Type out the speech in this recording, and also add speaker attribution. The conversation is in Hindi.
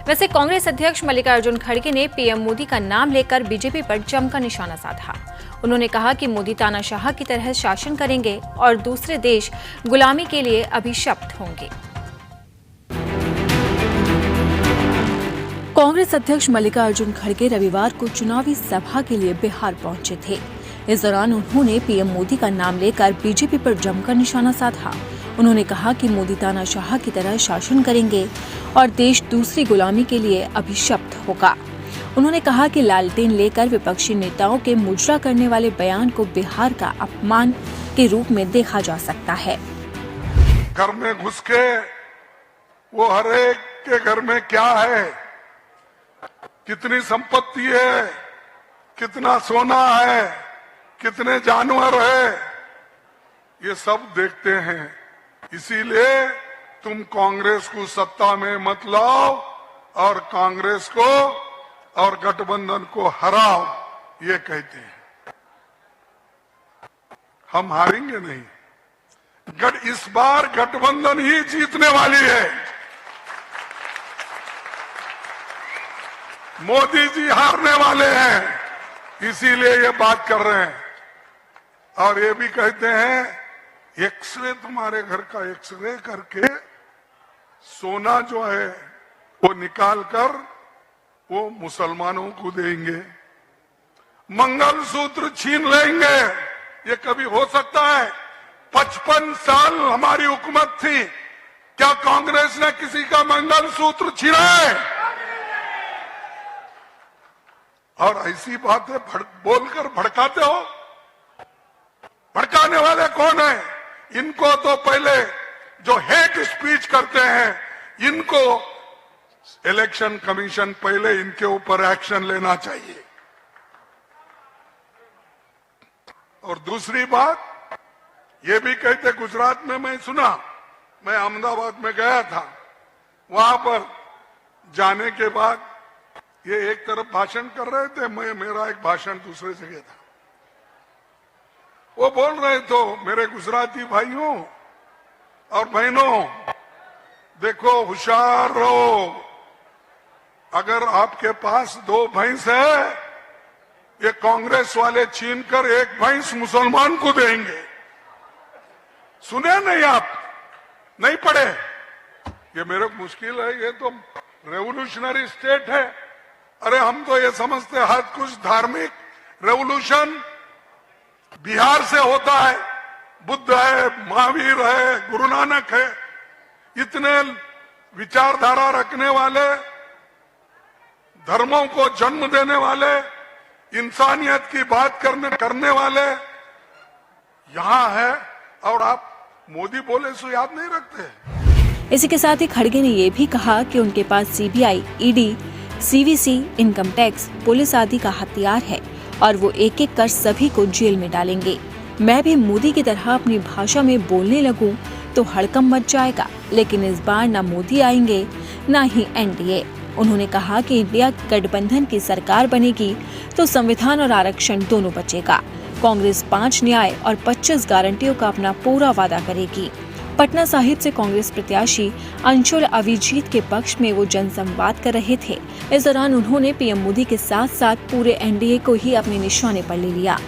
Speaker 1: वैसे कांग्रेस अध्यक्ष मल्लिकार्जुन खड़गे ने पीएम मोदी का नाम लेकर बीजेपी पर जमकर निशाना साधा। उन्होंने कहा कि मोदी तानाशाह की तरह शासन करेंगे और दूसरे देश गुलामी के लिए अभिशप्त होंगे। कांग्रेस अध्यक्ष मल्लिकार्जुन खड़गे रविवार को चुनावी सभा के लिए बिहार पहुंचे थे। इस दौरान उन्होंने पीएम मोदी का नाम लेकर बीजेपी पर जमकर निशाना साधा। उन्होंने कहा कि मोदी तानाशाह की तरह शासन करेंगे और देश दूसरी गुलामी के लिए अभिशप्त होगा। उन्होंने कहा कि लालटेन लेकर विपक्षी नेताओं के मुजरा करने वाले बयान को बिहार का अपमान के रूप में देखा जा सकता है।
Speaker 2: घर में घुस के वो हर एक के घर में क्या है, कितनी संपत्ति है, कितना सोना है, कितने जानवर है, ये सब देखते हैं। इसीलिए तुम कांग्रेस को सत्ता में मत लाओ और कांग्रेस को और गठबंधन को हराओ, ये कहते हैं। हम हारेंगे नहीं, इस बार गठबंधन ही जीतने वाली है। मोदी जी हारने वाले हैं, इसीलिए ये बात कर रहे हैं। और ये भी कहते हैं एक्सरे, तुम्हारे घर का एक्सरे करके सोना जो है वो निकाल कर वो मुसलमानों को देंगे, मंगलसूत्र छीन लेंगे। ये कभी हो सकता है? 55 साल हमारी हुकूमत थी, क्या कांग्रेस ने किसी का मंगलसूत्र छीना है? और ऐसी बातें बोलकर भड़काते हो। भड़काने वाले कौन है? इनको तो पहले जो हेट स्पीच करते हैं, इनको इलेक्शन कमीशन पहले इनके ऊपर एक्शन लेना चाहिए। और दूसरी बात ये भी कहते, गुजरात में मैं सुना, मैं अहमदाबाद में गया था, वहां पर जाने के बाद ये एक तरफ भाषण कर रहे थे, मेरा एक भाषण दूसरे जगह था। वो बोल रहे तो मेरे गुजराती भाइयों और बहनों, देखो होशियार रहो, अगर आपके पास 2 भैंस है, ये कांग्रेस वाले छीन कर 1 भैंस मुसलमान को देंगे। सुने नहीं आप? नहीं पढ़े? ये मेरे को मुश्किल है, ये तो रेवोल्यूशनरी स्टेट है। अरे हम तो ये समझते हर कुछ धार्मिक रेवोल्यूशन बिहार से होता है, बुद्ध है, महावीर है, गुरु नानक है, इतने विचारधारा रखने वाले, धर्मों को जन्म देने वाले, इंसानियत की बात करने वाले यहाँ है, और आप मोदी बोले सो याद नहीं रखते।
Speaker 1: इसी के साथ ही खड़गे ने ये भी कहा कि उनके पास CBI, ED, CVC, income tax, police आदि का हथियार है और वो एक एक कर सभी को जेल में डालेंगे। मैं भी मोदी की तरह अपनी भाषा में बोलने लगूं तो हड़कंप मच जाएगा, लेकिन इस बार न मोदी आएंगे न ही एनडीए। उन्होंने कहा कि इंडिया गठबंधन की सरकार बनेगी तो संविधान और आरक्षण दोनों बचेगा। कांग्रेस 5 न्याय और 25 गारंटियों का अपना पूरा वादा करेगी। पटना साहिब से कांग्रेस प्रत्याशी अंशुल अभिजीत के पक्ष में वो जनसंवाद कर रहे थे। इस दौरान उन्होंने पीएम मोदी के साथ साथ पूरे एनडीए को ही अपने निशाने पर ले लिया।